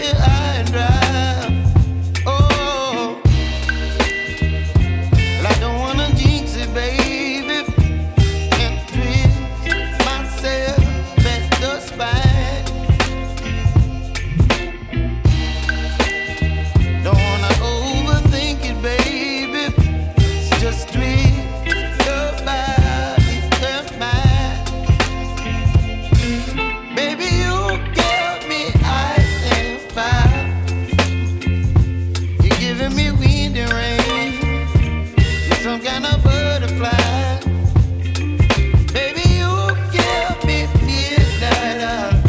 here high and dry. Oh, well, I don't wanna jinx it, baby, and twist myself at the spine. Don't wanna overthink it, baby. It's just twist your body and mine. Baby, you give me ice and fire. You're giving me wind and rain. You're some kind of butterfly. Baby, you give me midnight.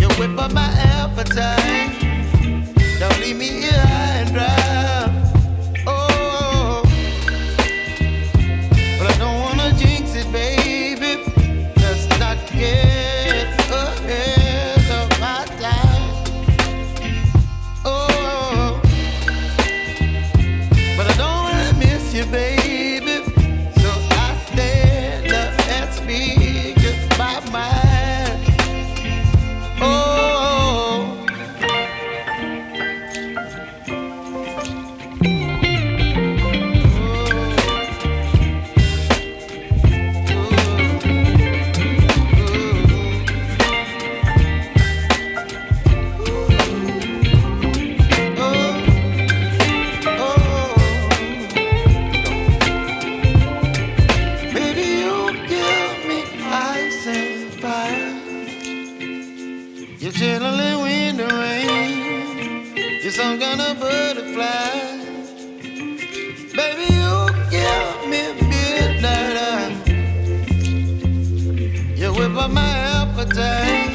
You whip up my appetite. Don't leave me here high and dry. Oh, but I don't wanna jinx it, baby. Let's not get ahead of my time. Oh, but I don't wanna miss you, baby. So I stand up and speak just my mind. Oh. Baby, you give me ice and fire. You're chilling wind and rain. You're some kind of butterfly. Baby, you give me midnight. You whip up my appetite.